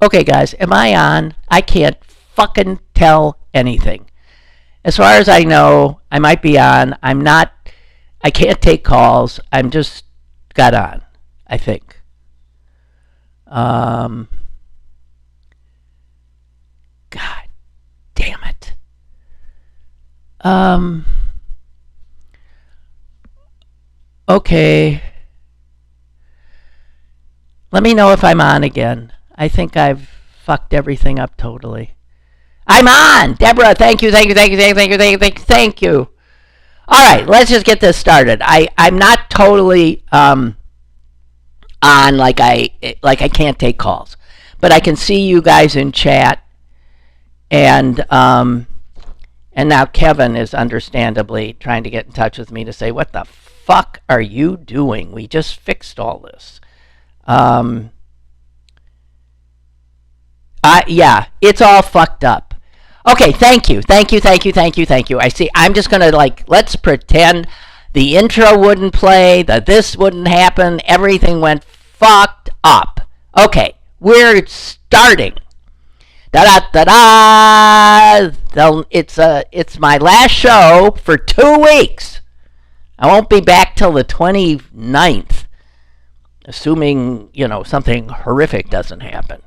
Okay, guys, am I on? I can't fucking tell anything. As far as I know, I might be on. I'm not. I can't take calls. I'm just got on, I think. God damn it. Okay. Let me know if I'm on again. I think I've fucked everything up totally. I'm on! Deborah, thank you, thank you, thank you, thank you, thank you, thank you, thank you, thank you. All right, let's just get this started. I'm not totally on like I can't take calls, but I can see you guys in chat, and now Kevin is understandably trying to get in touch with me to say, what the fuck are you doing? We just fixed all this. Yeah, it's all fucked up. Okay, thank you, thank you, thank you, thank you, thank you. I see. I'm just gonna let's pretend the intro wouldn't play, that this wouldn't happen. Everything went fucked up. Okay, we're starting. Da da da da. It's my last show for 2 weeks. I won't be back till the 29th, assuming something horrific doesn't happen.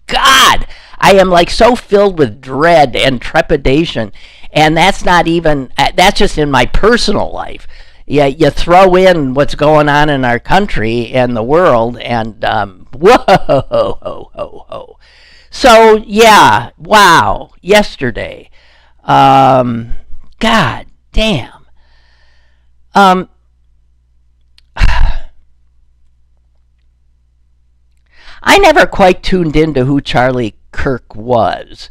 God, I am so filled with dread and trepidation, and that's not even, that's just in my personal life. Yeah, you throw in what's going on in our country and the world, and whoa, ho, ho, ho, ho. So yeah, wow, yesterday, God damn. I never quite tuned into who Charlie Kirk was.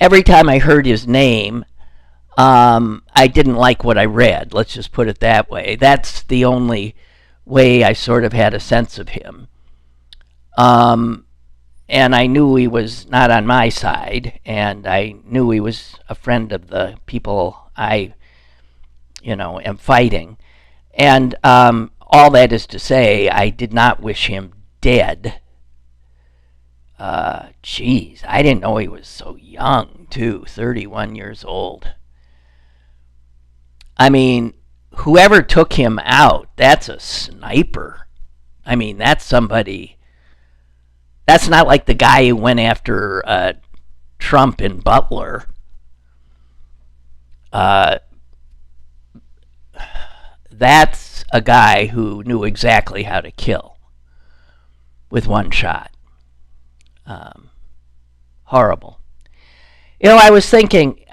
Every time I heard his name, I didn't like what I read. Let's just put it that way. That's the only way I sort of had a sense of him. And I knew he was not on my side, and I knew he was a friend of the people I, am fighting. And all that is to say, I did not wish him dead. Geez, I didn't know he was so young, too, 31 years old. I mean, whoever took him out, that's a sniper. I mean, that's somebody. That's not like the guy who went after Trump and Butler. That's a guy who knew exactly how to kill with one shot. Horrible. I was thinking,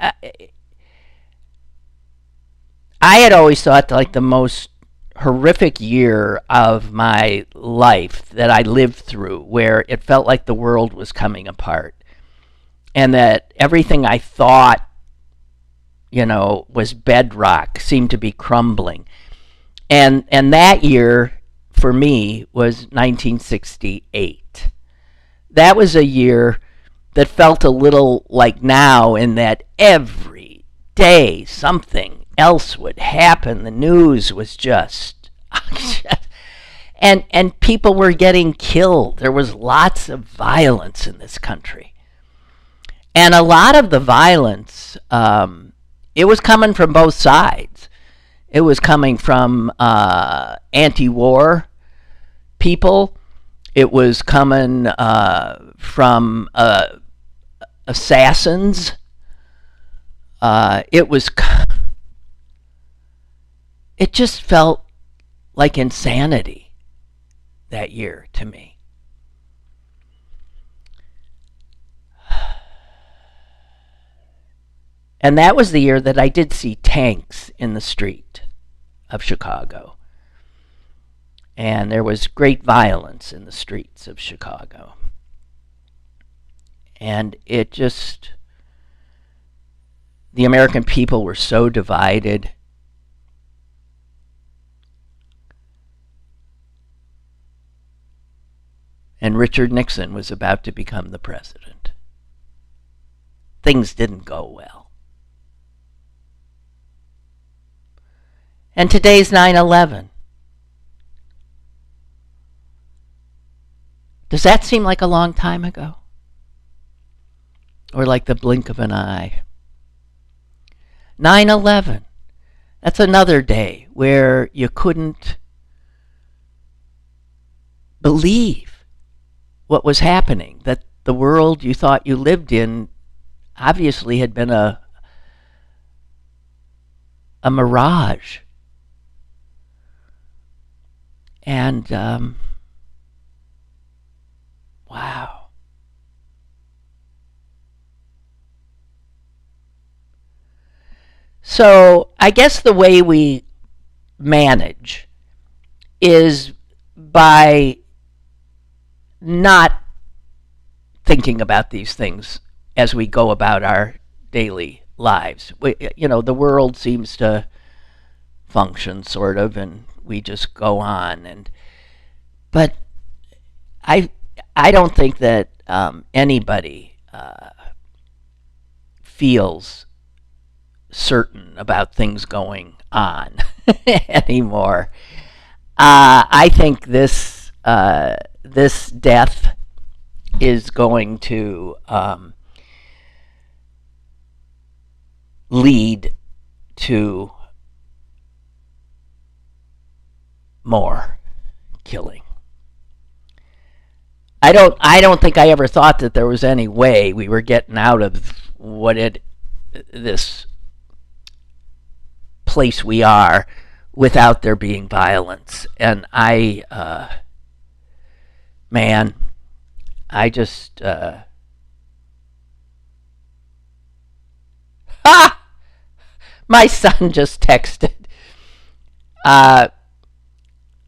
I had always thought the most horrific year of my life that I lived through, where it felt like the world was coming apart, and that everything I thought, was bedrock seemed to be crumbling. And that year for me was 1968. That was a year that felt a little like now, in that every day something else would happen. The news was just and people were getting killed. There was lots of violence in this country, and a lot of the violence, it was coming from both sides. It was coming from anti-war people. It was coming from assassins. It just felt like insanity that year to me. And that was the year that I did see tanks in the street of Chicago. And there was great violence in the streets of Chicago. And it just, the American people were so divided. And Richard Nixon was about to become the president. Things didn't go well. And today's 9/11. Does that seem like a long time ago? Or like the blink of an eye? 9/11. That's another day where you couldn't believe what was happening, that the world you thought you lived in obviously had been a mirage. And wow. So I guess the way we manage is by not thinking about these things as we go about our daily lives. The world seems to function sort of, and we just go on. But I don't think that anybody feels certain about things going on anymore. I think this death is going to lead to more killing. I don't think I ever thought that there was any way we were getting out of this place we are without there being violence. And I just my son just texted.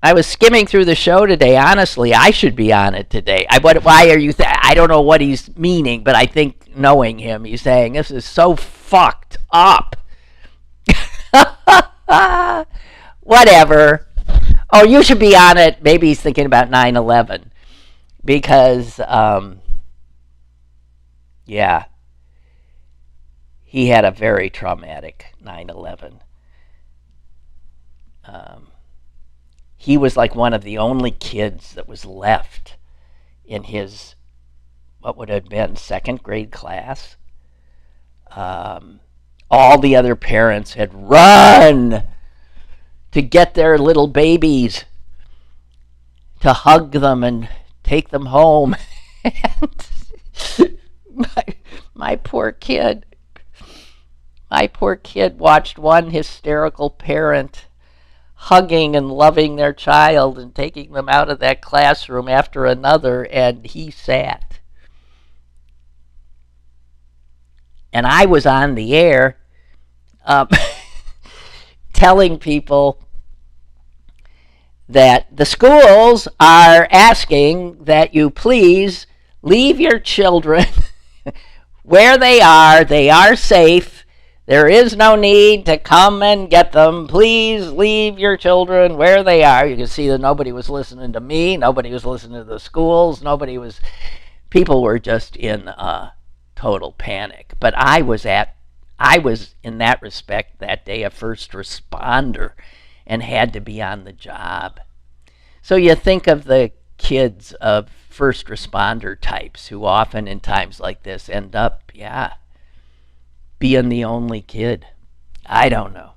I was skimming through the show today. Honestly, I should be on it today. Why are you? I don't know what he's meaning, but I think knowing him, he's saying this is so fucked up. Whatever. Oh, you should be on it. Maybe he's thinking about 9/11 because, yeah, he had a very traumatic 9/11. He was like one of the only kids that was left in his, what would have been, second grade class. All the other parents had run to get their little babies, to hug them and take them home. And my poor kid watched one hysterical parent hugging and loving their child and taking them out of that classroom after another, and he sat. And I was on the air telling people that the schools are asking that you please leave your children where they are. They are safe. There is no need to come and get them. Please leave your children where they are. You can see that nobody was listening to me. Nobody was listening to the schools. People were just in total panic. But I was in that respect that day a first responder and had to be on the job. So you think of the kids of first responder types who often in times like this end up, being the only kid. I don't know.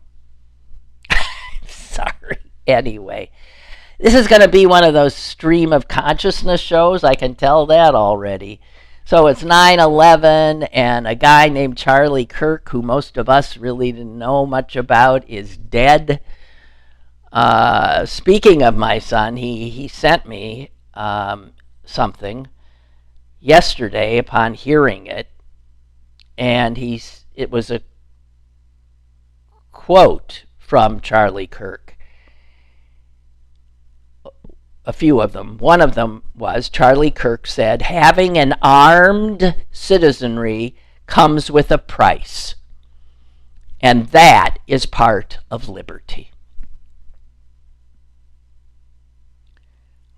Sorry. Anyway, this is going to be one of those stream of consciousness shows. I can tell that already. So it's 9/11, and a guy named Charlie Kirk, who most of us really didn't know much about, is dead. Speaking of my son, he sent me something yesterday upon hearing it, and it was a quote from Charlie Kirk. A few of them. One of them was, Charlie Kirk said, having an armed citizenry comes with a price, and that is part of liberty.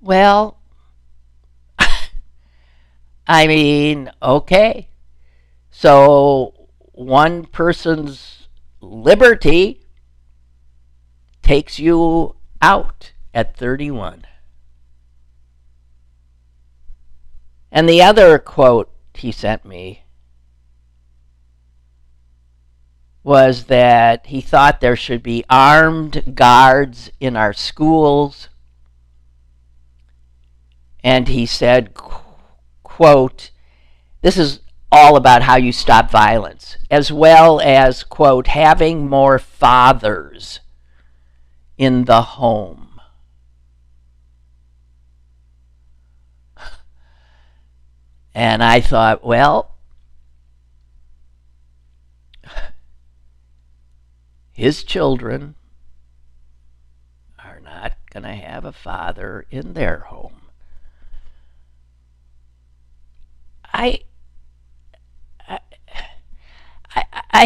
Well, I mean, okay. So one person's liberty takes you out at 31. And the other quote he sent me was that he thought there should be armed guards in our schools. And he said, quote, this is all about how you stop violence, as well as, quote, having more fathers in the home. And I thought, well, his children are not going to have a father in their home. I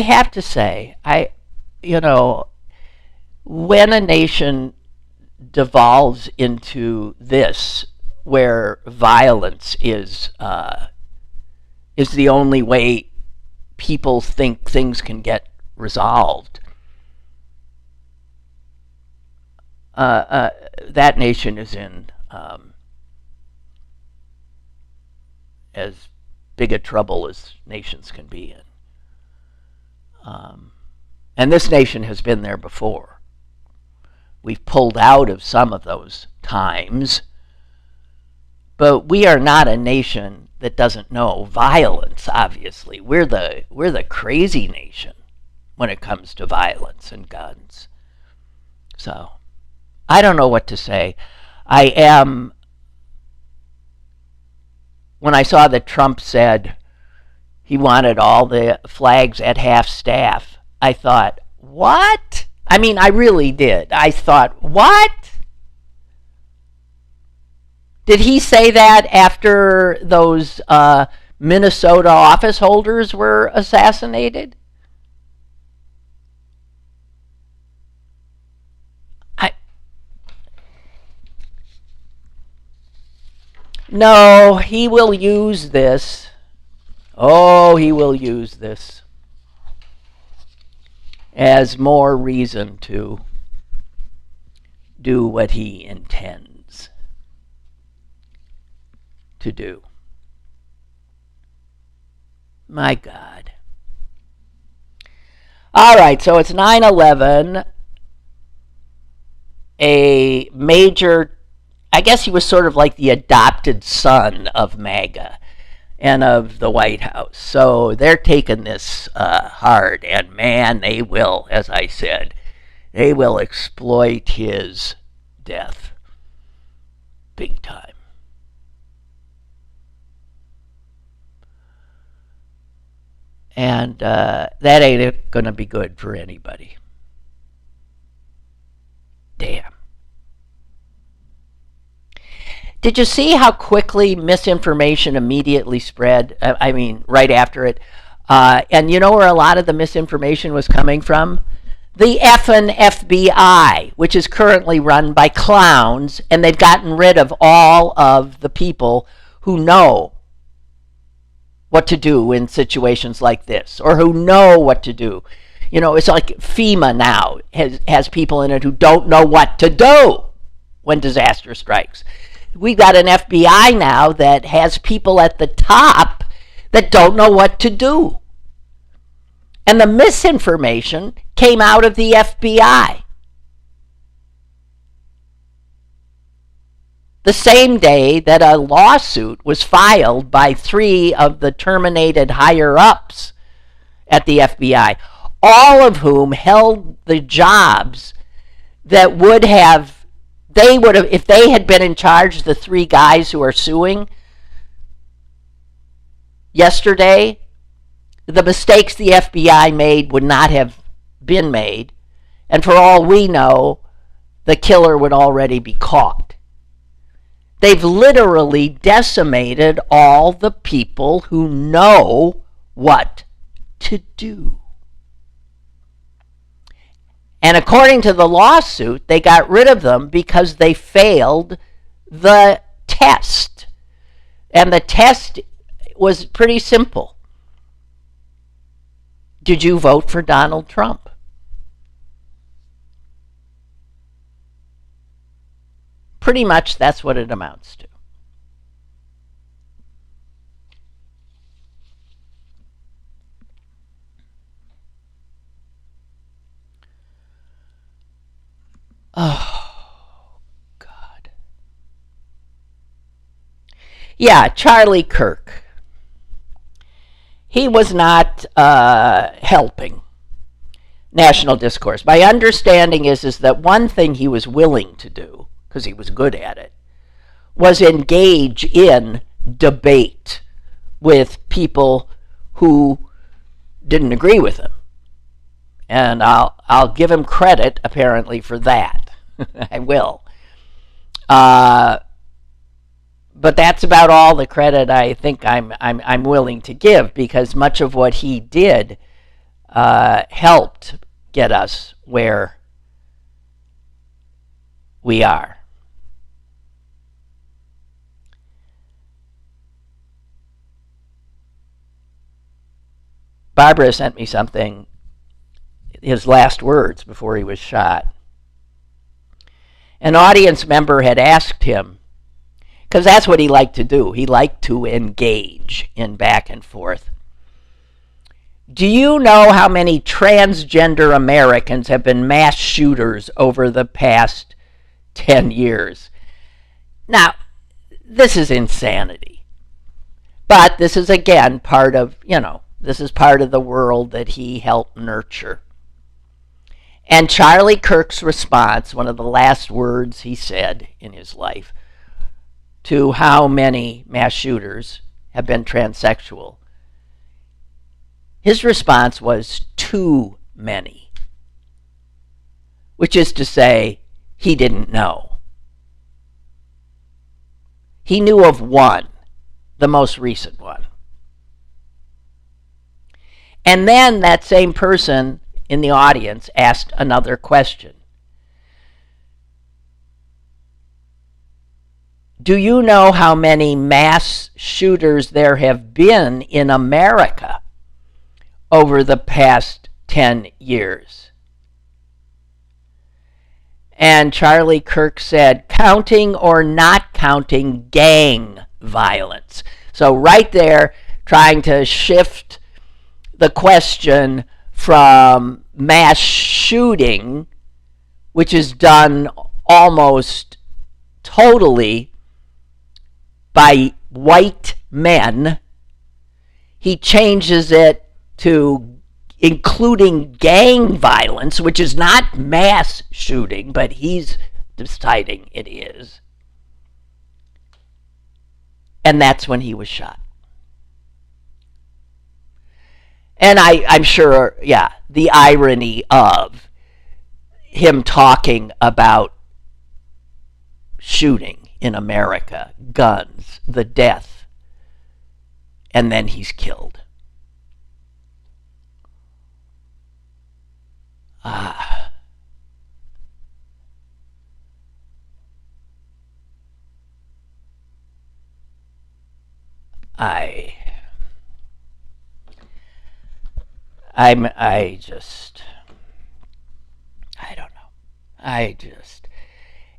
have to say, when a nation devolves into this, where violence is the only way people think things can get resolved, that nation is in as big a trouble as nations can be in. And this nation has been there before. We've pulled out of some of those times, but we are not a nation that doesn't know violence, obviously. We're the crazy nation when it comes to violence and guns. So, I don't know what to say. When I saw that Trump said he wanted all the flags at half-staff, I thought, what? I mean, I really did. I thought, what? Did he say that after those Minnesota office holders were assassinated? No, he will use this. Oh, he will use this as more reason to do what he intends to do. My God. All right, so it's 9/11. A major, I guess he was sort of like the adopted son of MAGA and of the White House. So they're taking this hard, and man, they will, as I said, they will exploit his death big time. And that ain't going to be good for anybody. Damn. Did you see how quickly misinformation immediately spread? I mean, right after it. And you know where a lot of the misinformation was coming from? The effing FBI, which is currently run by clowns, and they've gotten rid of all of the people who know what to do in situations like this, or who know what to do. You know, it's like FEMA now has people in it who don't know what to do when disaster strikes. We've got an FBI now that has people at the top that don't know what to do. And the misinformation came out of the FBI. The same day that a lawsuit was filed by 3 of the terminated higher-ups at the FBI, all of whom held the jobs that would have, if they had been in charge, the 3 guys who are suing yesterday, the mistakes the FBI made would not have been made. And for all we know, the killer would already be caught. They've literally decimated all the people who know what to do. And according to the lawsuit, they got rid of them because they failed the test. And the test was pretty simple. Did you vote for Donald Trump? Pretty much that's what it amounts to. Oh, God. Yeah, Charlie Kirk. He was not helping national discourse. My understanding is that one thing he was willing to do, because he was good at it, was engage in debate with people who didn't agree with him. And I'll give him credit, apparently, for that. I will. But that's about all the credit I think I'm willing to give, because much of what he did helped get us where we are. Barbara sent me something, his last words before he was shot. An audience member had asked him, because that's what he liked to do. He liked to engage in back and forth. Do you know how many transgender Americans have been mass shooters over the past 10 years? Now, this is insanity. But this is, again, part of, this is part of the world that he helped nurture. And Charlie Kirk's response, one of the last words he said in his life, to how many mass shooters have been transsexual, his response was too many, which is to say, he didn't know. He knew of one, the most recent one. And then that same person in the audience asked another question. Do you know how many mass shooters there have been in America over the past 10 years? And Charlie Kirk said, counting or not counting gang violence. So right there, trying to shift the question from mass shooting, which is done almost totally by white men, he changes it to including gang violence, which is not mass shooting, but he's deciding it is. And that's when he was shot. And I'm sure, the irony of him talking about shooting in America, guns, the death, and then he's killed. I don't know.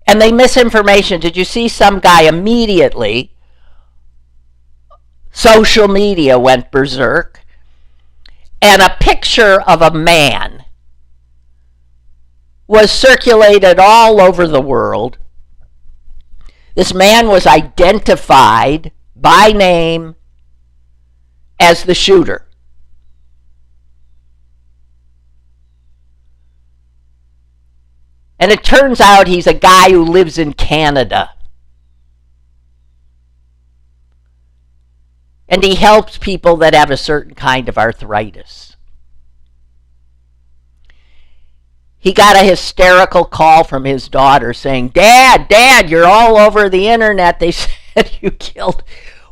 And they misinformation. Did you see some guy immediately? Social media went berserk. And a picture of a man was circulated all over the world. This man was identified by name as the shooter. And it turns out he's a guy who lives in Canada. And he helps people that have a certain kind of arthritis. He got a hysterical call from his daughter saying, Dad, you're all over the internet. They said you killed.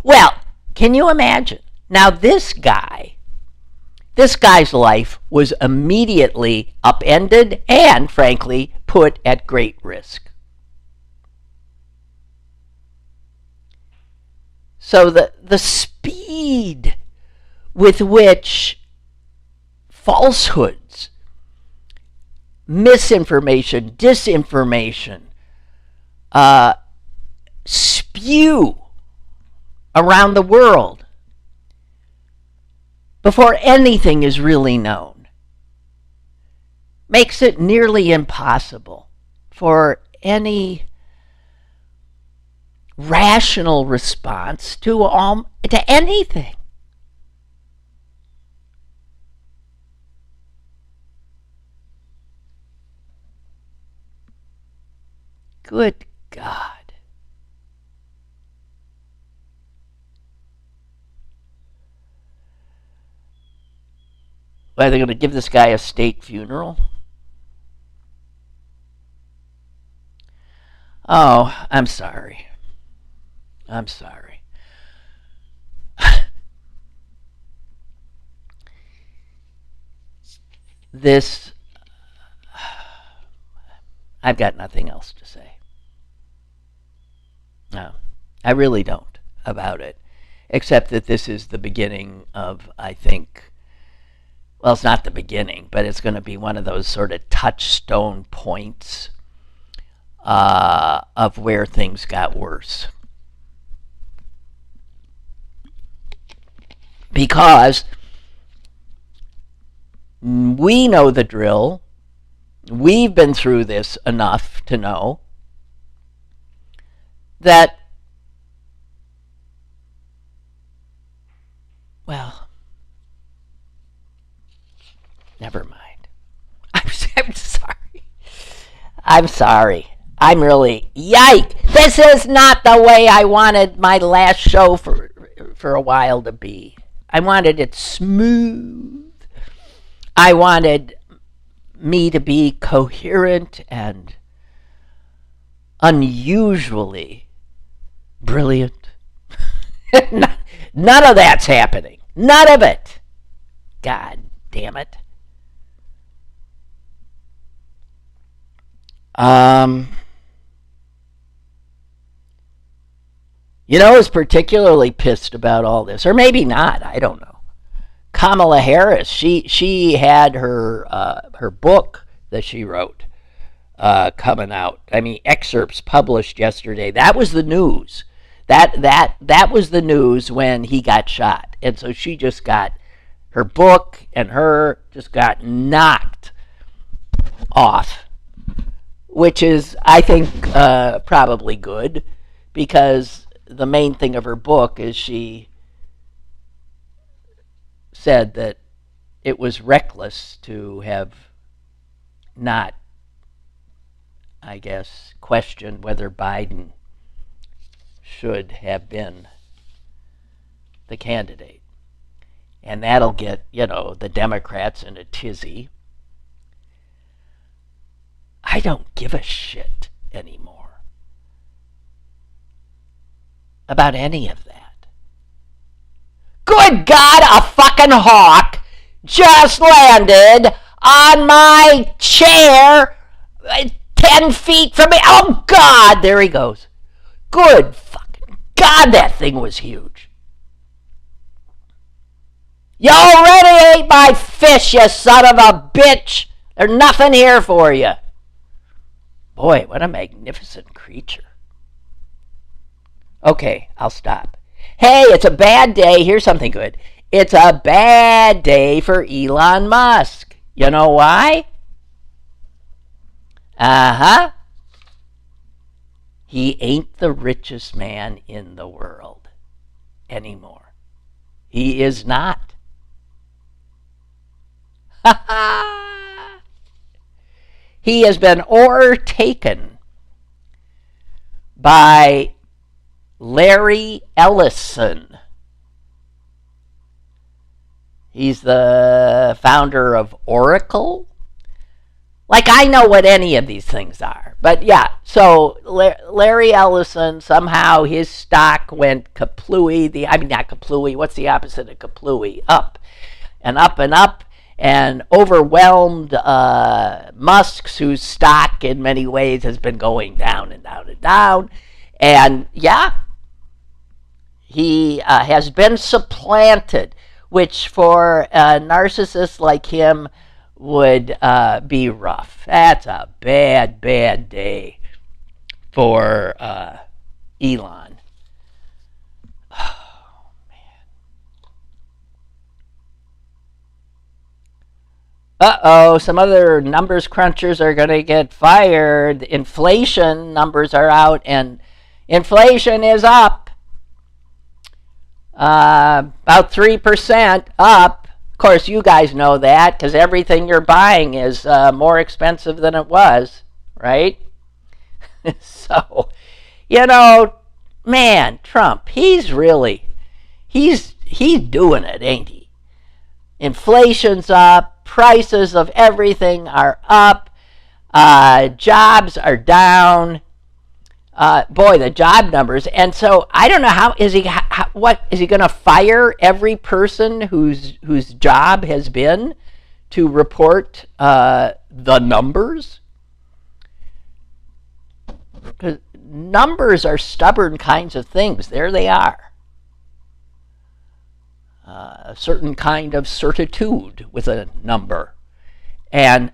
Well, can you imagine? Now this guy's life was immediately upended and, frankly, put at great risk. So the speed with which falsehoods, misinformation, disinformation spew around the world before anything is really known makes it nearly impossible for any rational response to anything. Good God. Are they going to give this guy a state funeral? Oh, I'm sorry. I'm sorry. This, I've got nothing else to say. No, I really don't about it, except that this is the beginning of, I think, well, it's not the beginning, but it's going to be one of those sort of touchstone points of where things got worse. Because we know the drill. We've been through this enough to know that, well, never mind. I'm sorry. I'm sorry. I'm really, yike! This is not the way I wanted my last show for a while to be. I wanted it smooth. I wanted me to be coherent and unusually brilliant. None of that's happening. None of it. God damn it. You know who's particularly pissed about all this, or maybe not, I don't know. Kamala Harris, she had her book that she wrote coming out. I mean, excerpts published yesterday. That was the news. That was the news when he got shot, and so she just got her book and her just got knocked off, which is, I think, probably good, because the main thing of her book is she said that it was reckless to have not, I guess, questioned whether Biden should have been the candidate. And that'll get, the Democrats in a tizzy. I don't give a shit anymore about any of that. Good God, a fucking hawk just landed on my chair 10 feet from me. Oh, God, there he goes. Good fucking God, that thing was huge. You already ate my fish, you son of a bitch. There's nothing here for you. Boy, what a magnificent creature. Okay, I'll stop. Hey, it's a bad day. Here's something good. It's a bad day for Elon Musk. You know why? He ain't the richest man in the world anymore. He is not. He has been overtaken by Larry Ellison. He's the founder of Oracle. Like, I know what any of these things are. But yeah, so Larry Ellison, somehow his stock went kaplooey. Not kaplooey, what's the opposite of kaplooey? Up and up and up, and overwhelmed Musk's, whose stock in many ways has been going down and down and down. And yeah, he has been supplanted, which for a narcissist like him would be rough. That's a bad, bad day for Elon. Oh, uh-oh, some other numbers crunchers are going to get fired. Inflation numbers are out, and inflation is up. About 3% up. Of course, you guys know that because everything you're buying is more expensive than it was, right? So, man, Trump, he's doing it, ain't he? Inflation's up, prices of everything are up, jobs are down. Boy, the job numbers. And so I don't know how is he going to fire every person whose job has been to report the numbers? Because numbers are stubborn kinds of things. There they are. A certain kind of certitude with a number. And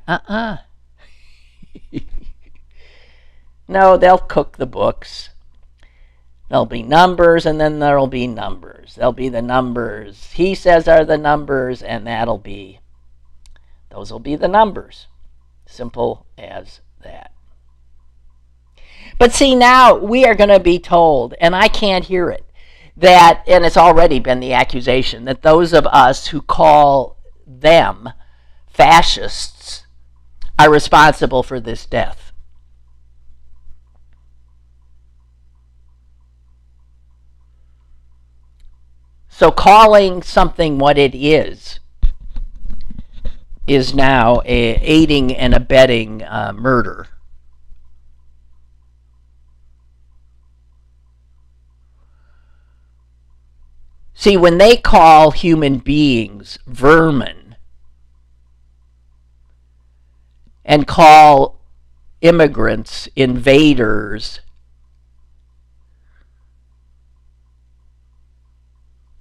no, they'll cook the books. There'll be numbers, and then there'll be numbers. There'll be the numbers he says are the numbers, and those will be the numbers. Simple as that. But see, now we are going to be told, and I can't hear it, that, and it's already been the accusation, that those of us who call them fascists are responsible for this death. So calling something what it is now aiding and abetting murder. See, when they call human beings vermin and call immigrants invaders,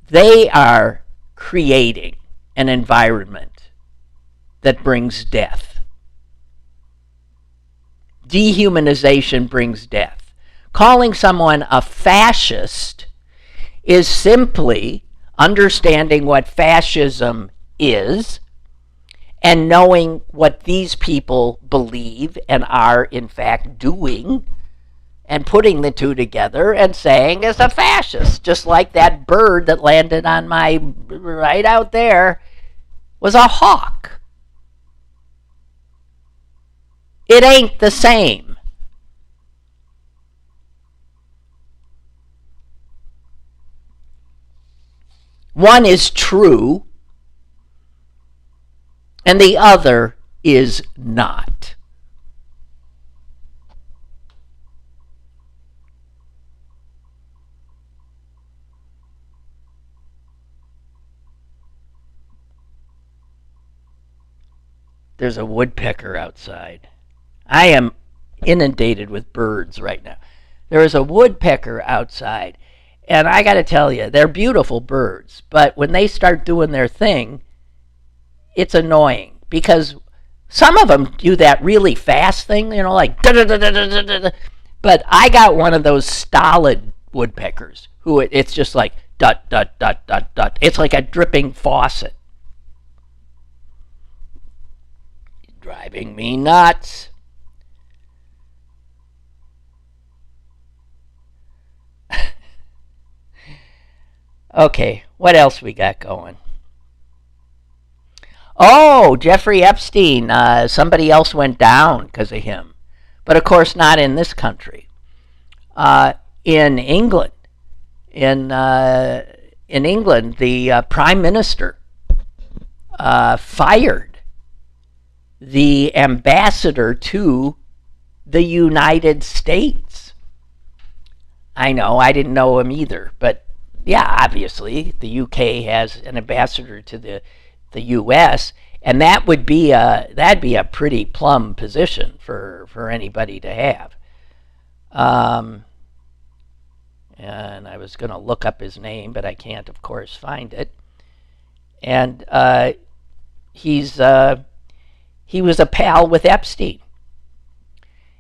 they are creating an environment that brings death. Dehumanization brings death. Calling someone a fascist is simply understanding what fascism is and knowing what these people believe and are in fact doing and putting the two together and saying is a fascist. Just like that bird that landed on my right out there was a hawk. It ain't the same. One is true, and the other is not. There's a woodpecker outside. I am inundated with birds right now. There is a woodpecker outside. And I got to tell you, they're beautiful birds. But when they start doing their thing, it's annoying. Because some of them do that really fast thing, like da-da-da-da-da-da-da. But I got one of those stolid woodpeckers who it's just like dot, dot, dot, dot, dot. It's like a dripping faucet. Driving me nuts. Okay, what else we got going? Oh, Jeffrey Epstein. Somebody else went down because of him. But of course not in this country. In England. In England, the Prime Minister fired the ambassador to the United States. I know, I didn't know him either, but yeah, obviously, the UK has an ambassador to the US, and that'd be a pretty plum position for anybody to have. And I was going to look up his name, but I can't, of course, find it. And he was a pal with Epstein.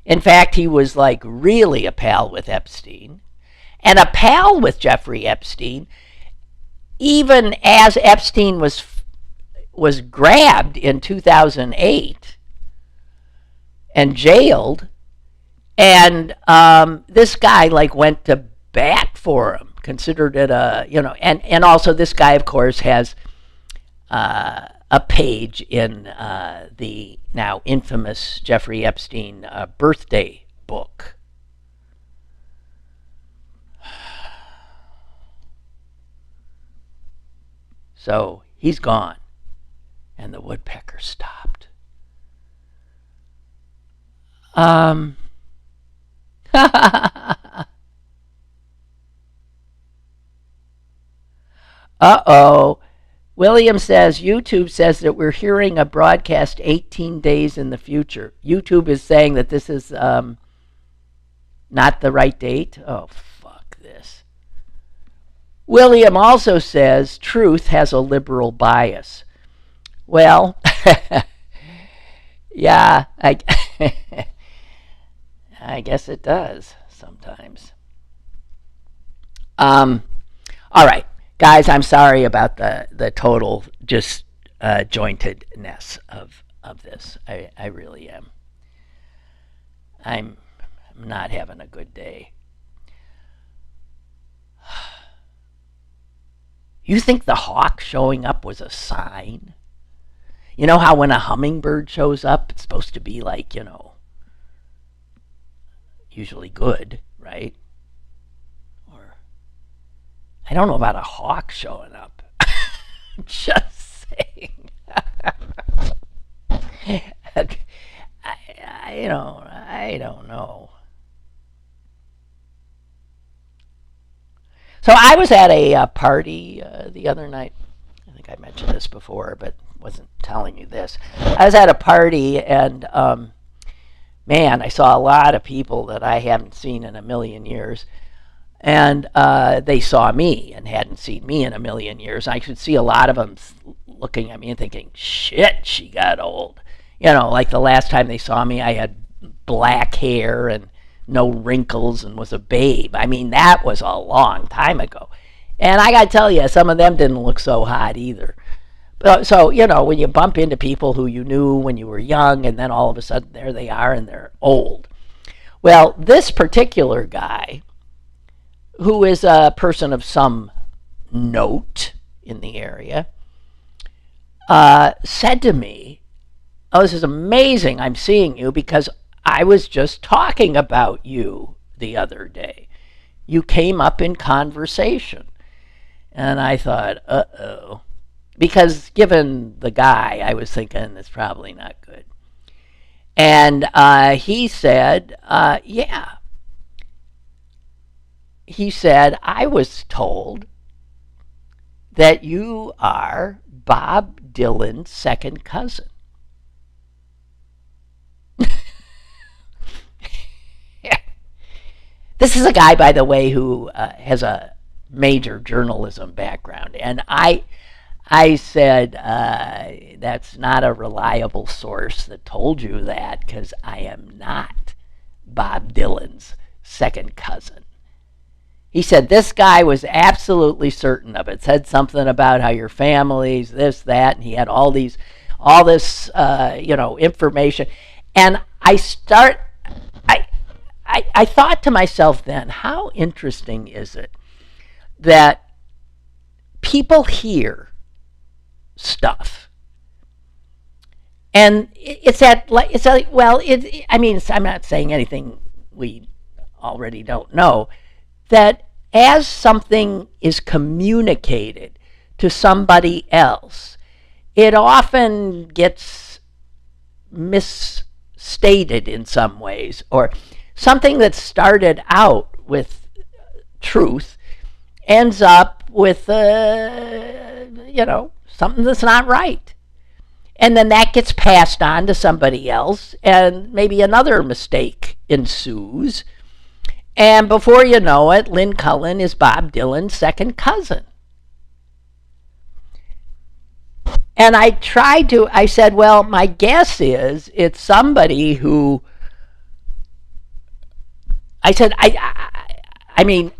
In fact, he was like really a pal with Epstein. And a pal with Jeffrey Epstein, even as Epstein was was grabbed in 2008 and jailed, and this guy like went to bat for him, considered it a, and also this guy, of course, has a page in the now infamous Jeffrey Epstein birthday book. So he's gone, and the woodpecker stopped. Uh-oh. William says, YouTube says that we're hearing a broadcast 18 days in the future. YouTube is saying that this is not the right date. Oh, fuck this. William also says truth has a liberal bias. Well, yeah, I guess it does sometimes. All right, guys, I'm sorry about the total just jointedness of this. I really am. I'm not having a good day. You think the hawk showing up was a sign? You know how when a hummingbird shows up, it's supposed to be like, usually good, right? Or I don't know about a hawk showing up. Just saying. I don't know. So I was at a party the other night. I think I mentioned this before, but wasn't telling you this. I was at a party, and man, I saw a lot of people that I haven't seen in a million years. And they saw me and hadn't seen me in a million years. I could see a lot of them looking at me and thinking, shit, she got old. Like the last time they saw me, I had black hair and no wrinkles and was a babe. I mean, that was a long time ago. And I got to tell you, some of them didn't look so hot either. So, when you bump into people who you knew when you were young, and then all of a sudden there they are and they're old. Well, this particular guy, who is a person of some note in the area, said to me, oh, this is amazing, I'm seeing you, because I was just talking about you the other day. You came up in conversation. And I thought, uh-oh. Because given the guy, I was thinking it's probably not good. And he said, yeah. He said, I was told that you are Bob Dylan's second cousin. This is a guy, by the way, who has a major journalism background. And I said, that's not a reliable source that told you that, because I am not Bob Dylan's second cousin. He said, this guy was absolutely certain of it. Said something about how your family's this, that, and he had all this, information. And I thought to myself then, how interesting is it that people hear stuff, and I'm not saying anything we already don't know, that as something is communicated to somebody else, it often gets misstated in some ways, or something that started out with truth ends up with something that's not right. And then that gets passed on to somebody else, and maybe another mistake ensues. And before you know it, Lynn Cullen is Bob Dylan's second cousin. And I said, well, my guess is it's somebody who, I said, I mean,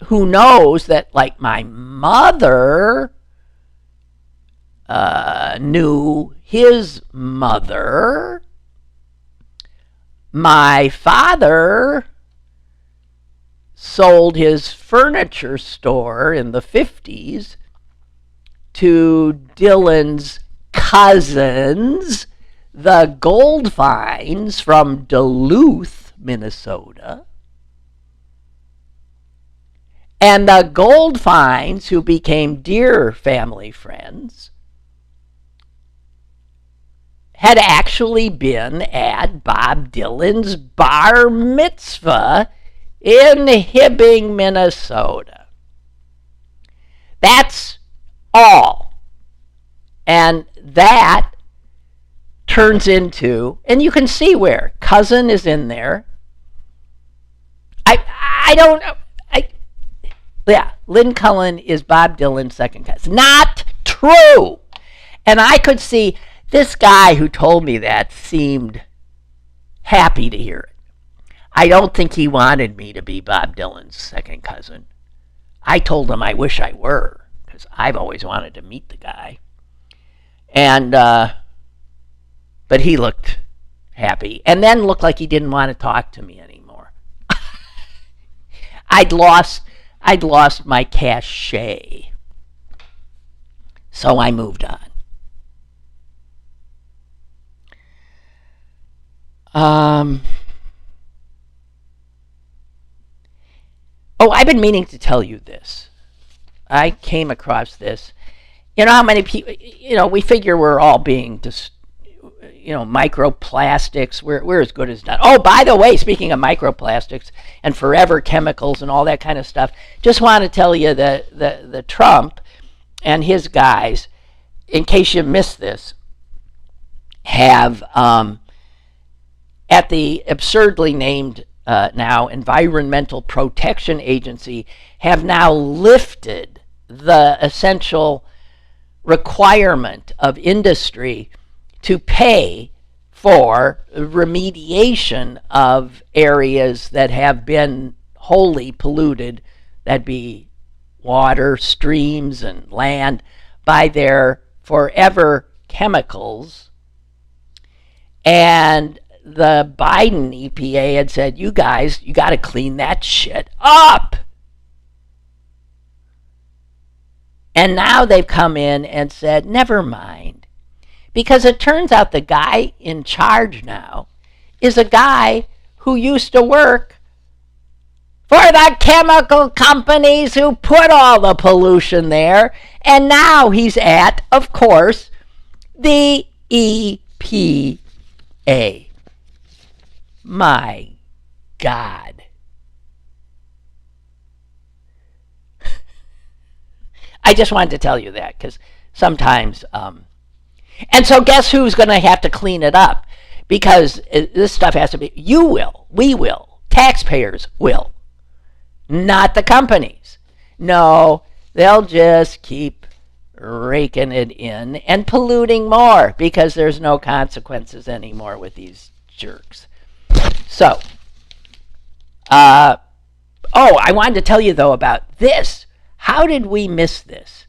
who knows that, like, my mother knew his mother. My father sold his furniture store in the 50s to Dylan's cousins, the Goldfines from Duluth, Minnesota. And the Goldfines, who became dear family friends, had actually been at Bob Dylan's bar mitzvah in Hibbing, Minnesota. That's all. And that turns into, and you can see where cousin is in there. I don't know. Yeah, Lynn Cullen is Bob Dylan's second cousin. Not true. And I could see this guy who told me that seemed happy to hear it. I don't think he wanted me to be Bob Dylan's second cousin. I told him I wish I were, because I've always wanted to meet the guy. And, but he looked happy, and then looked like he didn't want to talk to me anymore. I'd lost my cachet. So I moved on. I've been meaning to tell you this. I came across this. You know how many people, we figure we're all being just, microplastics. We're as good as done. Oh, by the way, speaking of microplastics and forever chemicals and all that kind of stuff, just want to tell you that the Trump and his guys, in case you missed this, have at the absurdly named now Environmental Protection Agency, have now lifted the essential requirement of industry to pay for remediation of areas that have been wholly polluted, that'd be water, streams, and land, by their forever chemicals. And the Biden EPA had said, you guys, you got to clean that shit up. And now they've come in and said, never mind. Because it turns out the guy in charge now is a guy who used to work for the chemical companies who put all the pollution there. And now he's at, of course, the EPA. My God. I just wanted to tell you that, because sometimes... and so guess who's going to have to clean it up? Because this stuff has to be... You will. We will. Taxpayers will. Not the companies. No, they'll just keep raking it in and polluting more, because there's no consequences anymore with these jerks. So, I wanted to tell you, though, about this. How did we miss this?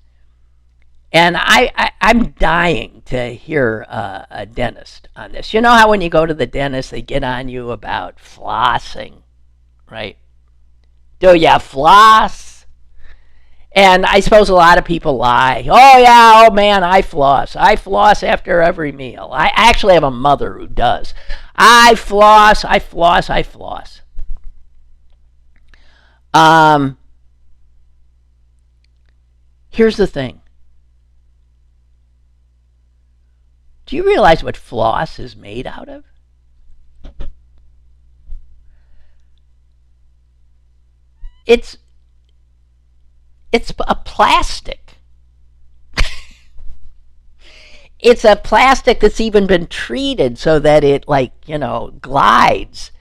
And I'm dying to hear a dentist on this. You know how when you go to the dentist, they get on you about flossing, right? Do ya floss? And I suppose a lot of people lie. Oh, yeah, oh, man, I floss. I floss after every meal. I actually have a mother who does. I floss. Here's the thing. Do you realize what floss is made out of? It's a plastic. It's a plastic that's even been treated so that it, glides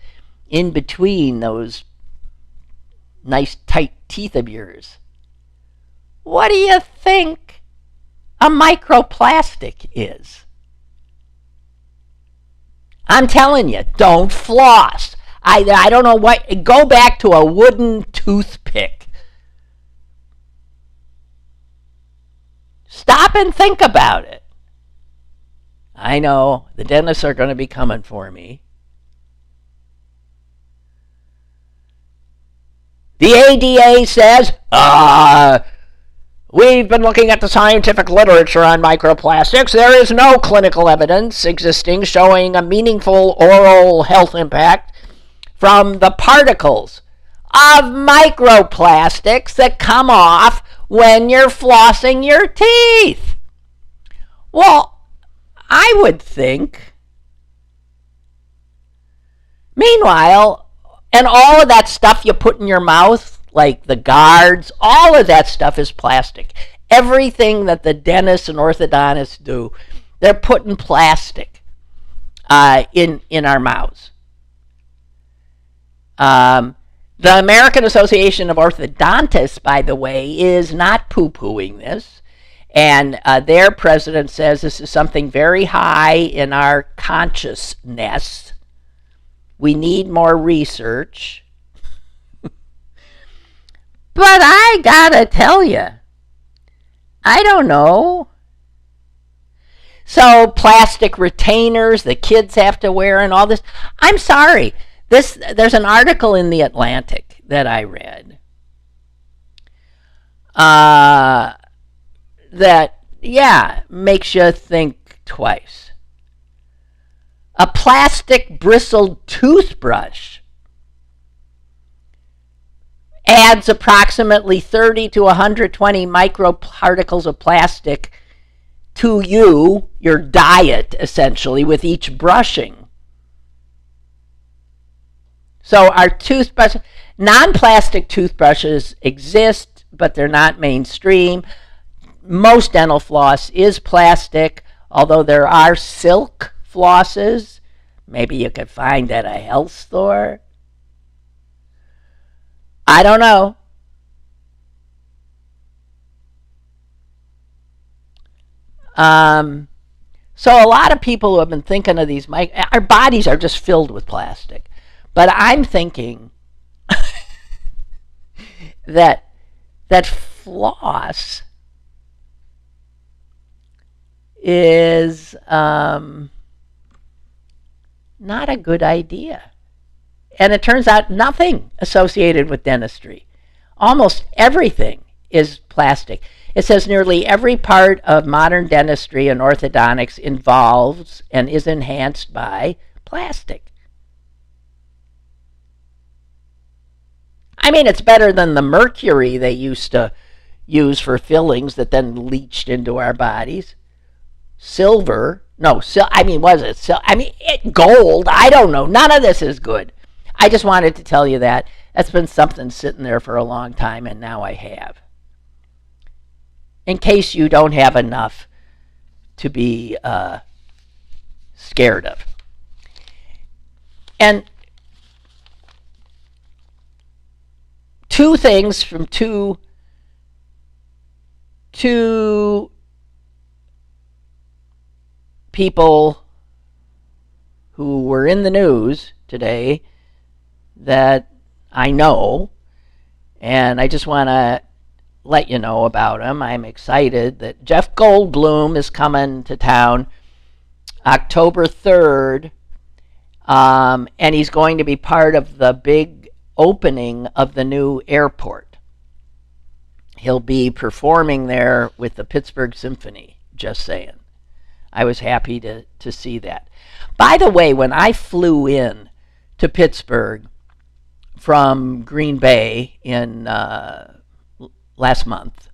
in between those nice tight teeth of yours. What do you think a microplastic is? I'm telling you, don't floss. I don't know what. Go back to a wooden toothpick. Stop and think about it. I know the dentists are going to be coming for me. The ADA says, we've been looking at the scientific literature on microplastics. There is no clinical evidence existing showing a meaningful oral health impact from the particles of microplastics that come off when you're flossing your teeth. Well, I would think. Meanwhile, and all of that stuff you put in your mouth, like the guards, all of that stuff is plastic. Everything that the dentists and orthodontists do, they're putting plastic in our mouths. The American Association of Orthodontists, by the way, is not poo-pooing this. And their president says this is something very high in our consciousness. We need more research. But I gotta tell you, I don't know. So plastic retainers the kids have to wear and all this. I'm sorry. There's an article in The Atlantic that I read that, makes you think twice. A plastic bristled toothbrush adds approximately 30 to 120 microparticles of plastic to your diet, essentially, with each brushing. So our non-plastic toothbrushes exist, but they're not mainstream. Most dental floss is plastic, although there are silk flosses. Maybe you could find at a health store. I don't know. So a lot of people who have been thinking of these, our bodies are just filled with plastic. But I'm thinking that floss is not a good idea. And it turns out nothing associated with dentistry. Almost everything is plastic. It says nearly every part of modern dentistry and orthodontics involves and is enhanced by plastic. I mean, it's better than the mercury they used to use for fillings that then leached into our bodies. Silver, no, was it gold? I don't know. None of this is good. I just wanted to tell you that. That's been something sitting there for a long time, and now I have. In case you don't have enough to be scared of. And two things from two people who were in the news today that I know, and I just want to let you know about them. I'm excited that Jeff Goldblum is coming to town October 3rd, and he's going to be part of the big opening of the new airport. He'll be performing there with the Pittsburgh Symphony, just saying. I was happy to see that. By the way, when I flew in to Pittsburgh from Green Bay in last month,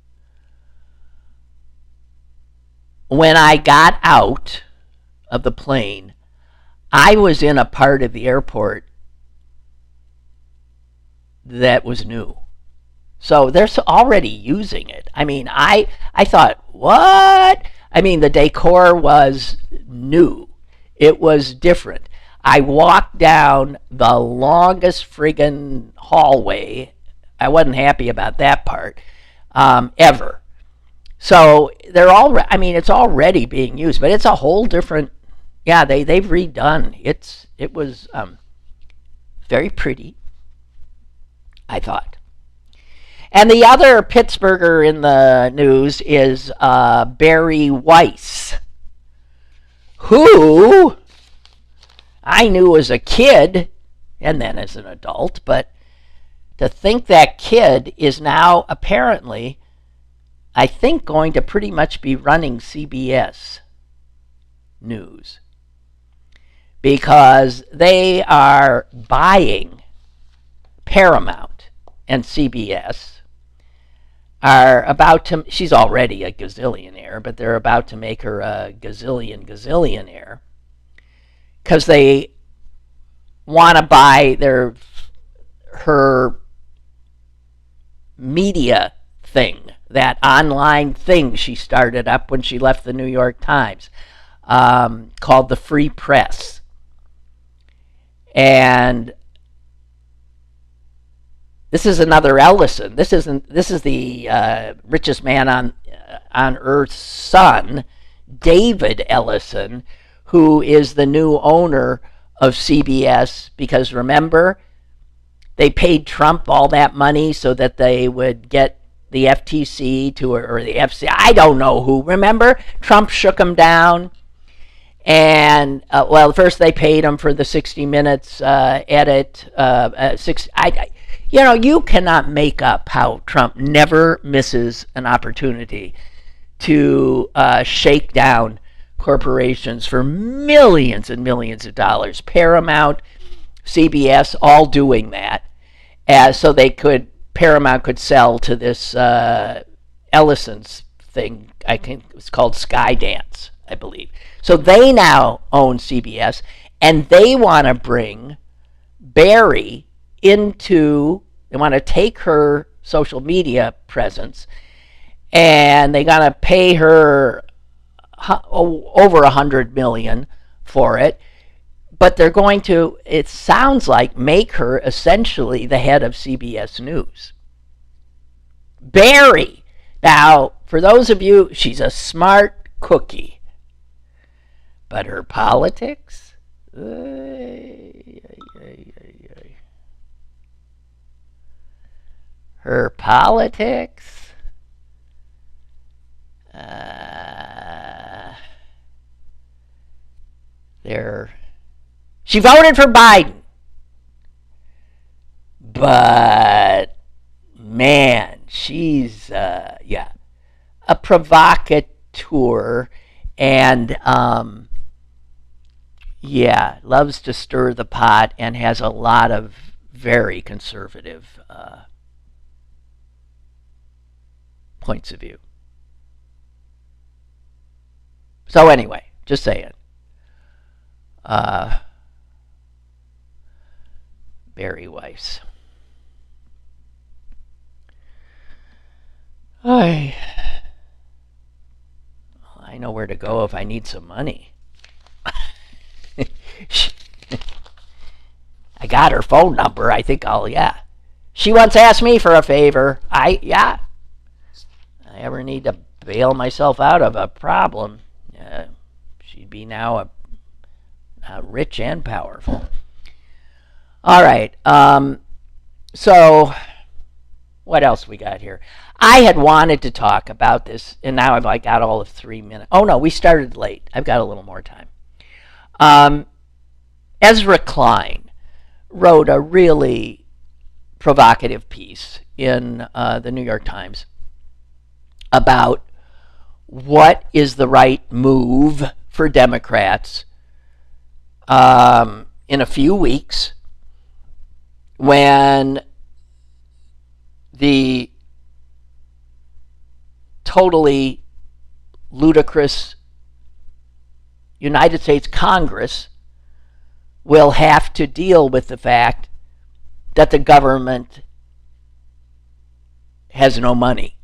when I got out of the plane, I was in a part of the airport that was new. So they're already using it. I mean, I thought, what? I mean, the decor was new. It was different. I walked down the longest friggin' hallway. I wasn't happy about that part, ever. So it's already being used, but it's a whole different, they've redone. It was very pretty, I thought. And the other Pittsburgher in the news is Barry Weiss, who I knew as a kid and then as an adult, but to think that kid is now apparently, I think, going to pretty much be running CBS News because they are buying Paramount, and CBS are about to, she's already a gazillionaire, but they're about to make her a gazillionaire because they want to buy her media thing, that online thing she started up when she left the New York Times, called the Free Press. And this is another Ellison. This is the richest man on Earth's son, David Ellison, who is the new owner of CBS, because remember, they paid Trump all that money so that they would get the FTC or the FCC. I don't know who. Remember, Trump shook them down. And, first they paid him for the 60 Minutes edit. You cannot make up how Trump never misses an opportunity to shake down corporations for millions and millions of dollars. Paramount, CBS, all doing that, so Paramount could sell to this Ellison's thing. I think it was called Skydance, I believe. So they now own CBS, and they want to bring Barry into. They want to take her social media presence, and they got to pay her over $100 million for it. But they're going to, it sounds like, make her essentially the head of CBS News. Barry. Now, for those of you, she's a smart cookie. But her politics? Her politics? She voted for Biden. But, man, she's, a provocateur and, loves to stir the pot and has a lot of very conservative points of view. So anyway, just saying. Barry Weiss. I know where to go if I need some money. I got her phone number. I think she once asked me for a favor. I ever need to bail myself out of a problem, she'd be now rich and powerful. All right. So what else we got here? I had wanted to talk about this, and now I've got all of 3 minutes. Oh, no, we started late. I've got a little more time. Ezra Klein wrote a really provocative piece in the New York Times about what is the right move for Democrats in a few weeks when the totally ludicrous United States Congress will have to deal with the fact that the government has no money.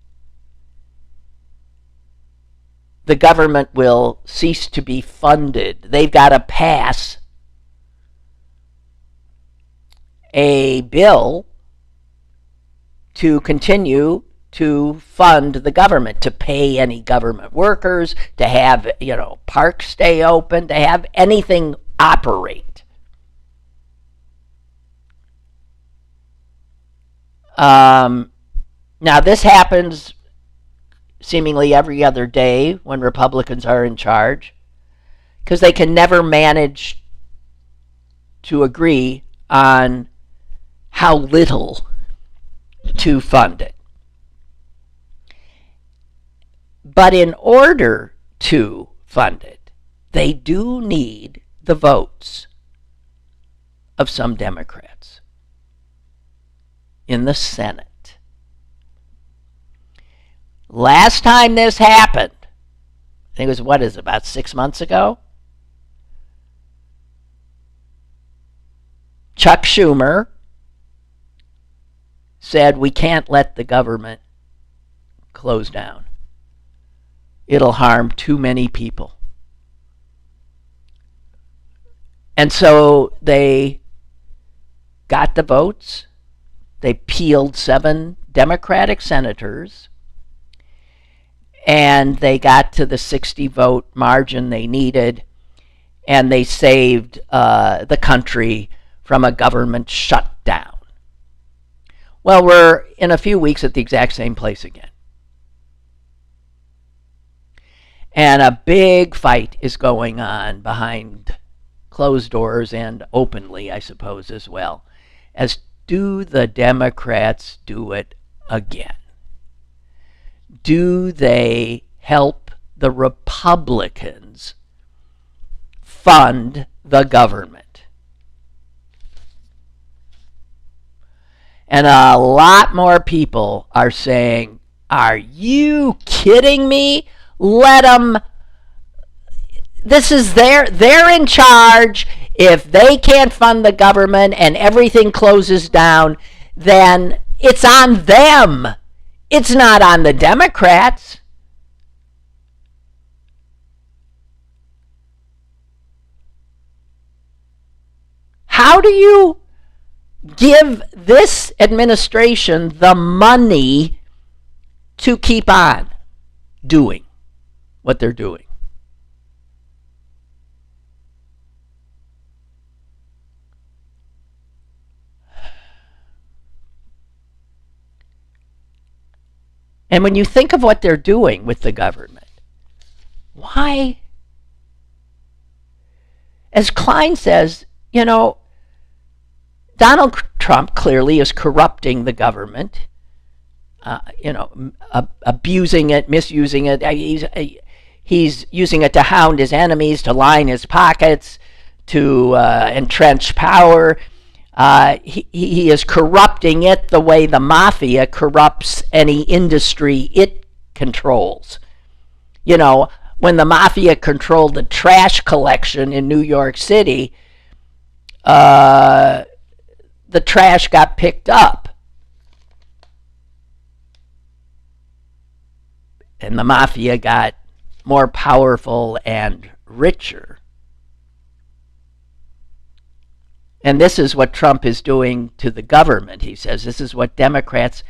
The government will cease to be funded. They've got to pass a bill to continue to fund the government, to pay any government workers, to have, parks stay open, to have anything operate. Now, this happens seemingly every other day when Republicans are in charge, because they can never manage to agree on how little to fund it. But in order to fund it, they do need the votes of some Democrats in the Senate. Last time this happened, I think it was, about 6 months ago? Chuck Schumer said we can't let the government close down. It'll harm too many people. And so they got the votes. They peeled 7 Democratic senators, and they got to the 60 vote margin they needed, and they saved the country from a government shutdown. Well, we're in a few weeks at the exact same place again. And a big fight is going on behind closed doors and openly, I suppose, as well, as do the Democrats do it again? Do they help the Republicans fund the government? And a lot more people are saying, are you kidding me? Let them. They're in charge. If they can't fund the government and everything closes down, then it's on them. It's not on the Democrats. How do you give this administration the money to keep on doing what they're doing? And when you think of what they're doing with the government, why? As Klein says, Donald Trump clearly is corrupting the government, abusing it, misusing it. He's using it to hound his enemies, to line his pockets, to entrench power. He is corrupting it the way the mafia corrupts any industry it controls. When the mafia controlled the trash collection in New York City, the trash got picked up. And the mafia got more powerful and richer. And this is what Trump is doing to the government, he says. This is what Democrats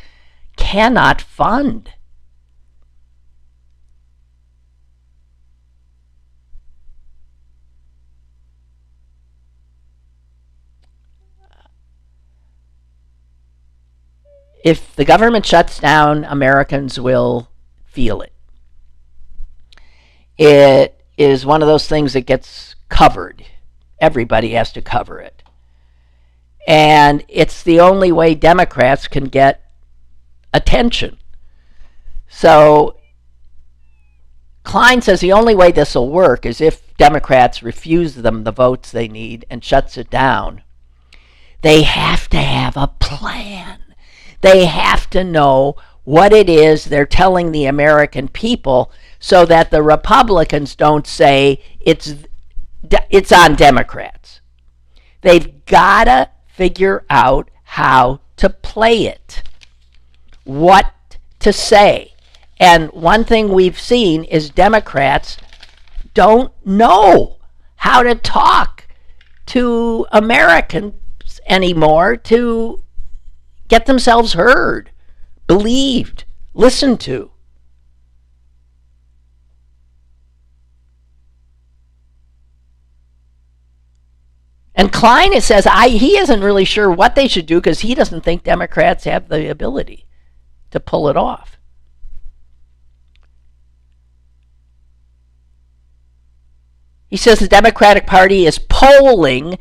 cannot fund. If the government shuts down, Americans will feel it. It is one of those things that gets covered. Everybody has to cover it. And it's the only way Democrats can get attention. So Klein says the only way this will work is if Democrats refuse them the votes they need and shuts it down. They have to have a plan. They have to know what it is they're telling the American people so that the Republicans don't say it's on Democrats. They've got to figure out how to play it, what to say. And one thing we've seen is Democrats don't know how to talk to Americans anymore to get themselves heard, believed, listened to. And Klein says he isn't really sure what they should do because he doesn't think Democrats have the ability to pull it off. He says the Democratic Party is polling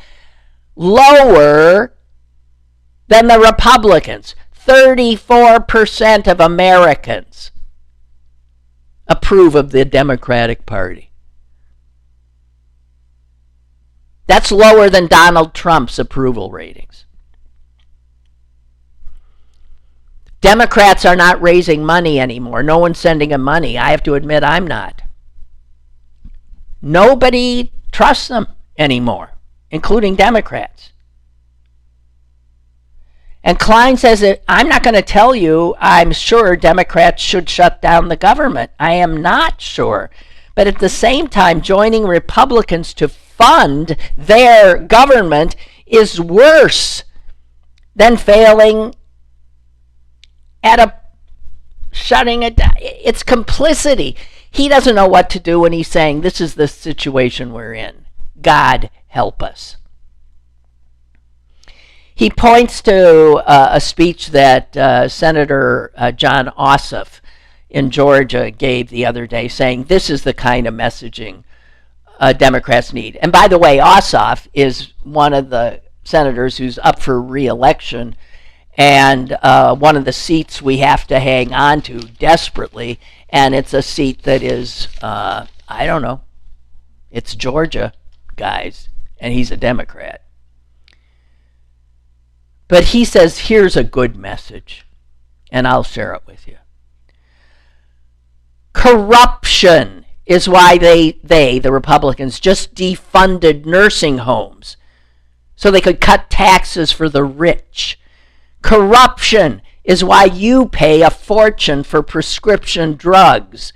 lower than the Republicans. 34% of Americans approve of the Democratic Party. That's lower than Donald Trump's approval ratings. Democrats are not raising money anymore. No one's sending them money. I have to admit I'm not. Nobody trusts them anymore, including Democrats. And Klein says that I'm not going to tell you I'm sure Democrats should shut down the government. I am not sure. But at the same time, joining Republicans to fund their government is worse than failing at shutting it down. It's complicity. He doesn't know what to do when he's saying, this is the situation we're in. God help us. He points to a speech that Senator John Ossoff in Georgia gave the other day, saying this is the kind of messaging Democrats need. And by the way, Ossoff is one of the senators who's up for re-election, and one of the seats we have to hang on to desperately, and it's a seat that is, I don't know, it's Georgia, guys, and he's a Democrat. But he says, here's a good message, and I'll share it with you. Corruption is why the Republicans, just defunded nursing homes so they could cut taxes for the rich. Corruption is why you pay a fortune for prescription drugs.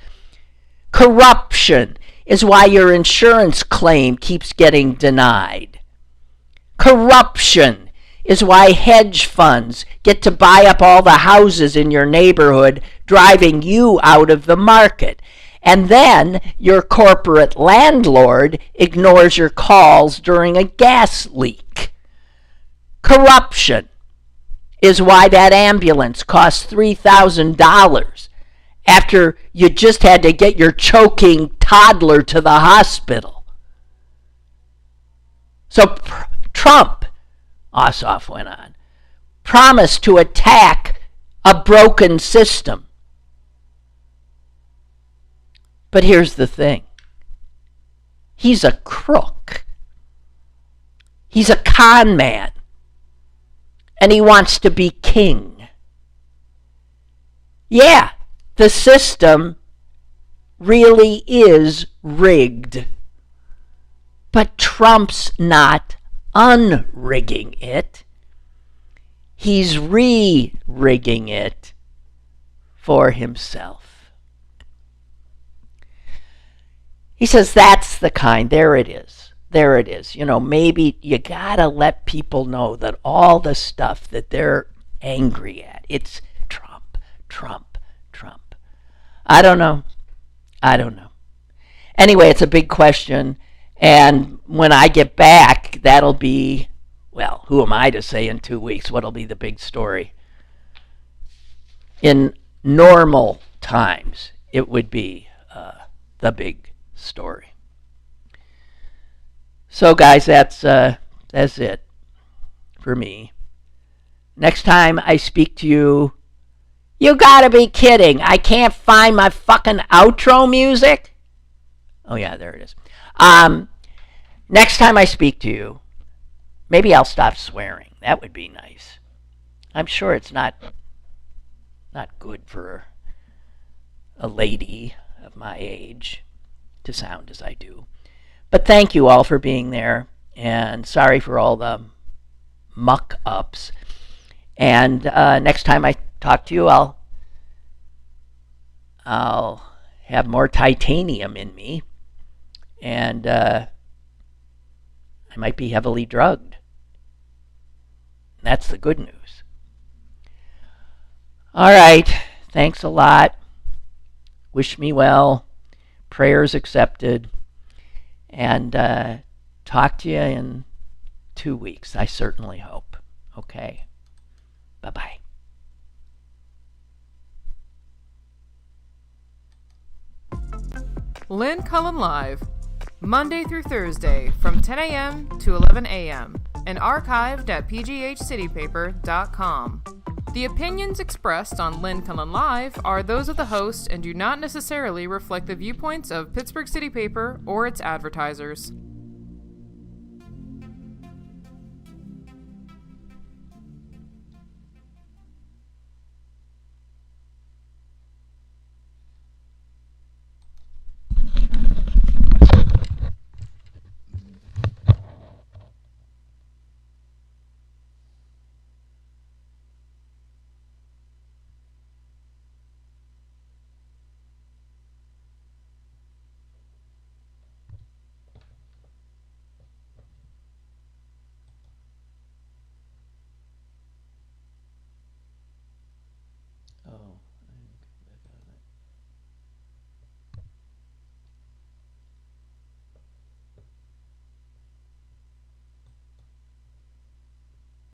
Corruption is why your insurance claim keeps getting denied. Corruption is why hedge funds get to buy up all the houses in your neighborhood, driving you out of the market. And then your corporate landlord ignores your calls during a gas leak. Corruption is why that ambulance costs $3,000 after you just had to get your choking toddler to the hospital. So Trump, Ossoff went on, promised to attack a broken system. But here's the thing. He's a crook. He's a con man. And he wants to be king. Yeah, the system really is rigged. But Trump's not unrigging it. He's re-rigging it for himself. He says that's the kind, there it is. There it is. You know, maybe you gotta let people know that all the stuff that they're angry at, it's Trump, Trump, Trump. I don't know. Anyway, it's a big question. And when I get back, that'll be, well, who am I to say in 2 weeks what'll be the big story? In normal times, it would be the big story. So, guys, that's it for me. Next time I speak to you, you gotta be kidding. I can't find my fucking outro music. Oh, yeah, there it is. Next time I speak to you, maybe I'll stop swearing. That would be nice. I'm sure it's not good for a lady of my age to sound as I do. But thank you all for being there, and sorry for all the muck-ups. And next time I talk to you, I'll have more titanium in me, and I might be heavily drugged. That's the good news. All right, thanks a lot. Wish me well. Prayers accepted. And talk to you in 2 weeks, I certainly hope. Okay. Bye-bye. Lynn Cullen Live, Monday through Thursday from 10 a.m. to 11 a.m. and archived at pghcitypaper.com. The opinions expressed on Lynn Cullen Live are those of the host and do not necessarily reflect the viewpoints of Pittsburgh City Paper or its advertisers.